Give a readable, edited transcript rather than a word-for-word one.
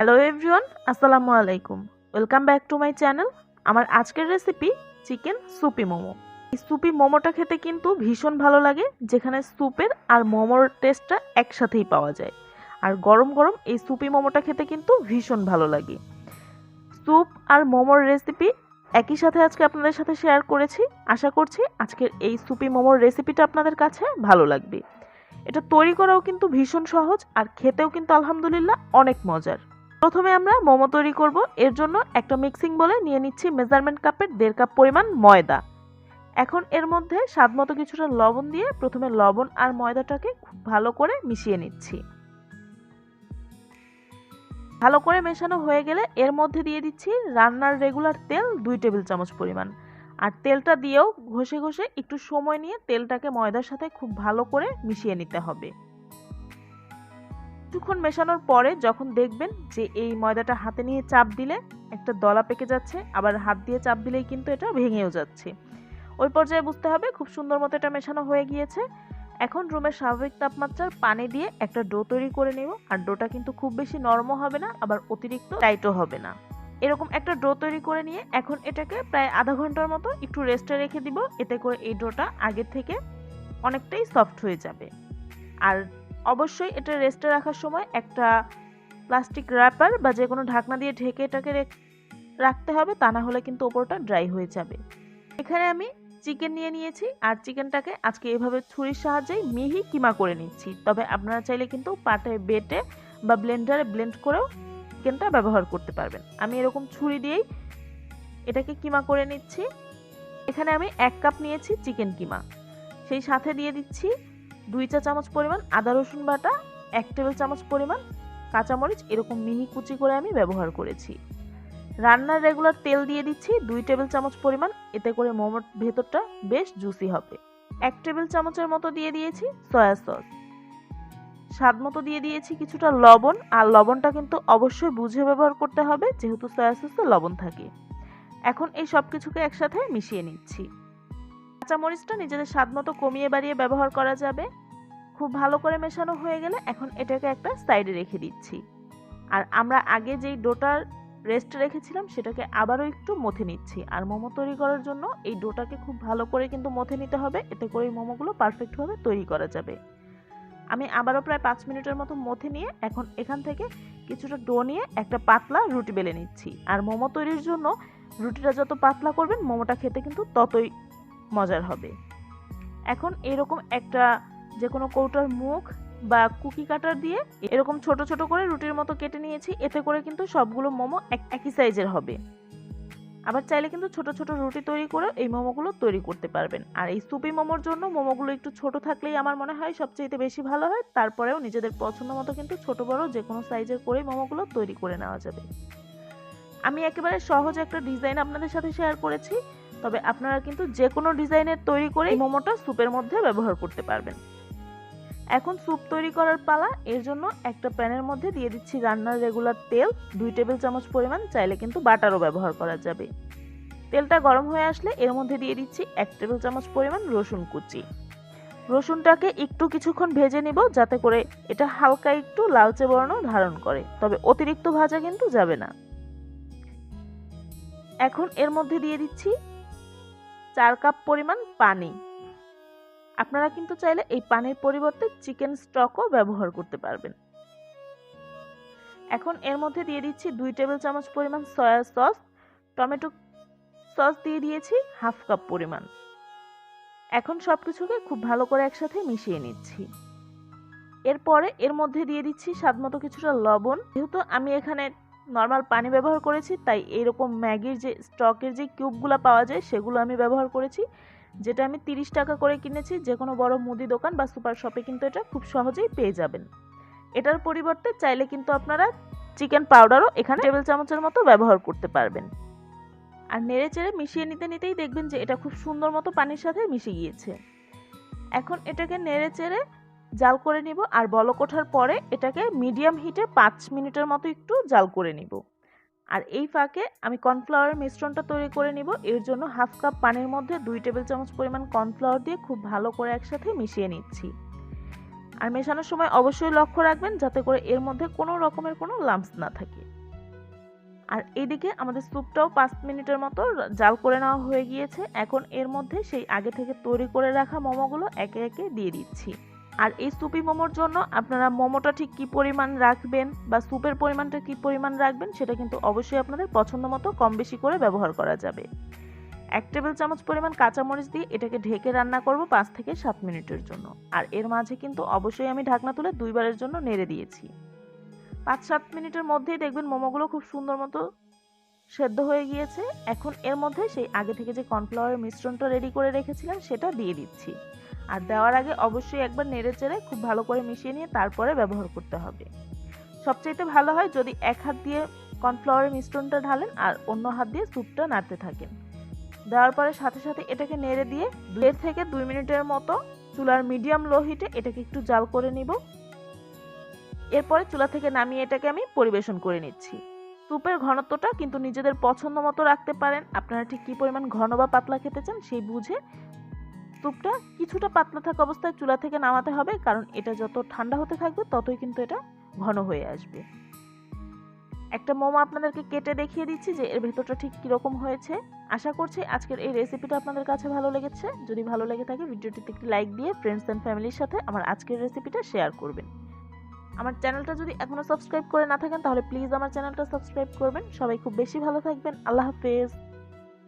Hello everyone, আসসালামু আলাইকুম। Welcome back to my channel. আমার আজকের রেসিপি চিকেন সুপি মোমো। এই সুপি মোমোটা খেতে কিন্তু ভীষণ ভালো লাগে, যেখানে স্যুপের আর মোমোর টেস্টটা একসাথেই পাওয়া যায়। আর গরম গরম এই সুপি মোমোটা খেতে কিন্তু ভীষণ ভালো লাগে। স্যুপ আর মোমোর রেসিপি একই সাথে আজকে আপনাদের সাথে শেয়ার করেছি। আশা করছি আজকের এই সুপি মোমোর রেসিপিটা আপনাদের কাছে ভালো লাগবে। এটা তৈরি করাও কিন্তু ভীষণ সহজ, আর খেতেও কিন্তু আলহামদুলিল্লাহ অনেক মজার। প্রথমে আমরা মোমো তৈরি করব। এর জন্য একটা মিক্সিং বলে নিয়ে নিচ্ছি মেজারমেন্ট কাপের 1.5 কাপ পরিমাণ ময়দা। এখন এর মধ্যে স্বাদমতো কিছুটা লবণ দিয়ে প্রথমে লবণ আর ময়দাটাকে খুব ভালো করে মিশিয়ে নিচ্ছি। ভালো করে মেশানো হয়ে গেলে এর মধ্যে দিয়ে দিচ্ছি রান্নার রেগুলার তেল 2 টেবিল চামচ পরিমাণ। আর তেলটা দিয়েও ঘষে ঘষে একটু সময় নিয়ে তেলটাকে ময়দার সাথে খুব ভালো করে মিশিয়ে নিতে হবে। কিছুক্ষণ মেশানোর পরে যখন দেখবেন যে এই ময়দাটা হাতে নিয়ে চাপ দিলে একটা দলা পেকে যাচ্ছে, আবার হাত দিয়ে চাপ দিলেই কিন্তু এটা ভেঙেও যাচ্ছে, ওই পর্যায়ে বুঝতে হবে খুব সুন্দর মতো এটা মেশানো হয়ে গিয়েছে। এখন রুমের স্বাভাবিক তাপমাত্রার পানি দিয়ে একটা ডো তৈরি করে নেব। আর ডোটা কিন্তু খুব বেশি নরমও হবে না, আবার অতিরিক্ত টাইটও হবে না। এরকম একটা ডো তৈরি করে নিয়ে এখন এটাকে প্রায় আধা ঘন্টার মতো একটু রেস্টে রেখে দিব। এতে করে এই ডোটা আগের থেকে অনেকটাই সফট হয়ে যাবে। আর অবশ্যই এটা রেস্টে রাখার সময় একটা প্লাস্টিক র্যাপার বা যে কোনো ঢাকনা দিয়ে ঢেকে এটাকে রাখতে হবে, তা না হলে কিন্তু ওপরটা ড্রাই হয়ে যাবে। এখানে আমি চিকেন নিয়ে নিয়েছি, আর চিকেনটাকে আজকে এভাবে ছুরির সাহায্যে মিহি কিমা করে নিচ্ছি। তবে আপনারা চাইলে কিন্তু পাটায় বেটে বা ব্লেন্ডারে ব্লেন্ড করেও চিকেনটা ব্যবহার করতে পারবেন। আমি এরকম ছুরি দিয়েই এটাকে কিমা করে নিচ্ছি। এখানে আমি 1 কাপ নিয়েছি চিকেন কিমা, সেই সাথে দিয়ে দিচ্ছি 2 চা চামচ পরিমাণ আদা রসুন বাটা, 1 টেবিল চামচ পরিমাণ কাঁচামরিচ এরকম মিহি কুচি করে আমি ব্যবহার করেছি। রান্নার রেগুলার তেল দিয়ে দিচ্ছি 2 টেবিল চামচ পরিমাণ, এতে করে মোমোর ভেতরটা বেশ জুসি হবে। 1 টেবিল চামচের মতো দিয়ে দিয়েছি সয়া সস, স্বাদ মতো দিয়ে দিয়েছি কিছুটা লবণ। আর লবণটা কিন্তু অবশ্যই বুঝে ব্যবহার করতে হবে, যেহেতু সয়া সসে লবণ থাকে। এখন এই সব কিছুকে একসাথে মিশিয়ে নিচ্ছি। কাঁচামরিচটা নিজেদের স্বাদ মতো কমিয়ে বাড়িয়ে ব্যবহার করা যাবে। খুব ভালো করে মেশানো হয়ে গেলে এখন এটাকে একটা সাইডে রেখে দিচ্ছি। আর আমরা আগে যেই ডোটার রেস্ট রেখেছিলাম সেটাকে আবারও একটু মথে নিচ্ছি। আর মোমো তৈরি করার জন্য এই ডোটাকে খুব ভালো করে কিন্তু মথে নিতে হবে, এতে করে মোমোগুলো পারফেক্টভাবে তৈরি করা যাবে। আমি আবারও প্রায় 5 মিনিটের মতো মথে নিয়ে এখন এখান থেকে কিছুটা ডো নিয়ে একটা পাতলা রুটি বেলে নিচ্ছি। আর মোমো তৈরির জন্য রুটিটা যত পাতলা করবেন মোমোটা খেতে কিন্তু ততই মজার হবে। এখন এরকম একটা যে কোনো কৌটার মুখ বা কুকি কাটার দিয়ে এরকম ছোট ছোট করে রুটির মতো কেটে নিয়েছি। এতে করে কিন্তু সবগুলো মোমো একই সাইজের হবে। আবার চাইলে কিন্তু ছোট ছোট রুটি তৈরি করে এই মোমোগুলো তৈরি করতে পারবেন। আর এই সুপি মোমোর জন্য মোমোগুলো একটু ছোট থাকলেই আমার মনে হয় সবচেয়ে বেশি ভালো হয়। তারপরেও নিজেদের পছন্দ মতো কিন্তু ছোট বড় যে কোনো সাইজের করে মোমোগুলো তৈরি করে নেওয়া যাবে। আমি একেবারে সহজ একটা ডিজাইন আপনাদের সাথে শেয়ার করেছি, তবে আপনারা কিন্তু যে কোনো ডিজাইনের তৈরি করে মোমোটা স্যুপের মধ্যে ব্যবহার করতে পারবেন। এখন স্যুপ তৈরি করার পালা। এর জন্য একটা প্যানের মধ্যে দিয়ে দিচ্ছি রান্নার রেগুলার তেল 2 টেবিল চামচ পরিমাণ, চাইলে কিন্তু বাটারও ব্যবহার করা যাবে। তেলটা গরম হয়ে আসলে এর মধ্যে দিয়ে দিচ্ছি 1 টেবিল চামচ পরিমাণ রসুন কুচি। রসুনটাকে একটু কিছুক্ষণ ভেজে নিব, যাতে করে এটা হালকা একটু লালচে বর্ণ ধারণ করে, তবে অতিরিক্ত ভাজা কিন্তু যাবে না। এখন এর মধ্যে দিয়ে দিচ্ছি 4 কাপ পরিমাণ পানি। আপনারা কিন্তু চাইলে এই পানির পরিবর্তে চিকেন স্টকও ব্যবহার করতে পারবেন। এখন এর মধ্যে দিয়ে দিচ্ছি 2 টেবিল চামচ পরিমাণ সয়া সস, টমেটো সস দিয়ে দিয়েছি 1/2 কাপ পরিমাণ। এখন সবকিছুকে খুব ভালো করে একসাথে মিশিয়ে নিচ্ছি। এরপরে এর মধ্যে দিয়ে দিচ্ছি স্বাদমতো কিছুটা লবণ। যেহেতু আমি এখানে নর্মাল পানি ব্যবহার করেছি, তাই এরকম ম্যাগির যে স্টকের যে কিউবগুলো পাওয়া যায় সেগুলো আমি ব্যবহার করেছি, যেটা আমি 30 টাকা করে কিনেছি। যে কোনো বড় মুদি দোকান বা সুপার শপে কিন্তু এটা খুব সহজেই পেয়ে যাবেন। এটার পরিবর্তে চাইলে কিন্তু আপনারা চিকেন পাউডারও এখানে টেবিল চামচের মতো ব্যবহার করতে পারবেন। আর নেড়ে চেড়ে মিশিয়ে নিতে নিতেই দেখবেন যে এটা খুব সুন্দর মতো পানির সাথে মিশে গিয়েছে। এখন এটাকে নেড়ে চেড়ে জাল করে নিব। আর বলক ওঠার পরে এটাকে মিডিয়াম হিটে 5 মিনিটের মতো একটু জাল করে নিব। আর এই ফাঁকে আমি কর্নফ্লাওয়ারের মিশ্রণটা তৈরি করে নিব। এর জন্য 1/2 কাপ পানির মধ্যে 2 টেবিল চামচ পরিমাণ কর্নফ্লাওয়ার দিয়ে খুব ভালো করে একসাথে মিশিয়ে নিচ্ছি। আর মেশানোর সময় অবশ্যই লক্ষ্য রাখবেন যাতে করে এর মধ্যে কোনো রকমের কোনো লাম্পস না থাকে। আর এদিকে আমাদের স্যুপটাও 5 মিনিটের মতো জাল করে নেওয়া হয়ে গিয়েছে। এখন এর মধ্যে সেই আগে থেকে তৈরি করে রাখা মোমোগুলো একে একে দিয়ে দিচ্ছি। আর এই স্যুপি মোমোর জন্য আপনারা মোমোটা ঠিক কী পরিমাণ রাখবেন বা স্যুপের পরিমাণটা কী পরিমাণ রাখবেন সেটা কিন্তু অবশ্যই আপনাদের পছন্দ মতো কম বেশি করে ব্যবহার করা যাবে। 1 টেবিল চামচ পরিমাণ কাঁচামরিচ দিয়ে এটাকে ঢেকে রান্না করব 5 থেকে 7 মিনিটের জন্য। আর এর মাঝে কিন্তু অবশ্যই আমি ঢাকনা তুলে 2 বারের জন্য নেড়ে দিয়েছি। 5-7 মিনিটের মধ্যেই দেখবেন মোমোগুলো খুব সুন্দর মতো সেদ্ধ হয়ে গিয়েছে। এখন এর মধ্যে সেই আগে থেকে যে কর্নফ্লাওয়ারের মিশ্রণটা রেডি করে রেখেছিলাম সেটা দিয়ে দিচ্ছি। আর দেওয়ার আগে অবশ্যই একবার নেড়েচেড়ে খুব ভালো করে মিশিয়ে নিয়ে তারপরে ব্যবহার করতে হবে। সবচাইতে ভালো হয় যদি এক হাত দিয়ে কর্নফ্লাওয়ারের মিশ্রণটা ঢালেন আর অন্য হাত দিয়ে স্যুপটা নাড়তে থাকেন। দেওয়ার পরে সাথে সাথে এটাকে নেড়ে দিয়ে 1.5 থেকে 2 মিনিটের মতো চুলার মিডিয়াম লো হিটে এটাকে একটু জাল করে নিব। এরপরে চুলা থেকে নামিয়ে এটাকে আমি পরিবেশন করে নিচ্ছি। স্যুপের ঘনত্বটা কিন্তু নিজেদের পছন্দ মতো রাখতে পারেন। আপনারা ঠিক কী পরিমাণ ঘন বা পাতলা খেতে চান সেই বুঝে স্যুপটা কিছুটা পাতলা থাকা অবস্থায় চুলা থেকে নামাতে হবে, কারণ এটা যত ঠান্ডা হতে থাকবে ততই কিন্তু এটা ঘন হয়ে আসবে। একটা মোমো আপনাদেরকে কেটে দেখিয়ে দিচ্ছি যে এর ভেতরটা ঠিক কীরকম হয়েছে। আশা করছি আজকের এই রেসিপিটা আপনাদের কাছে ভালো লেগেছে। যদি ভালো লেগে থাকে ভিডিওটিতে একটি লাইক দিয়ে ফ্রেন্ডস অ্যান্ড ফ্যামিলির সাথে আমার আজকের রেসিপিটা শেয়ার করবেন। আমার চ্যানেলটা যদি এখনও সাবস্ক্রাইব করে না থাকেন তাহলে প্লিজ আমার চ্যানেলটা সাবস্ক্রাইব করবেন। সবাই খুব বেশি ভালো থাকবেন। আল্লাহ হাফেজ।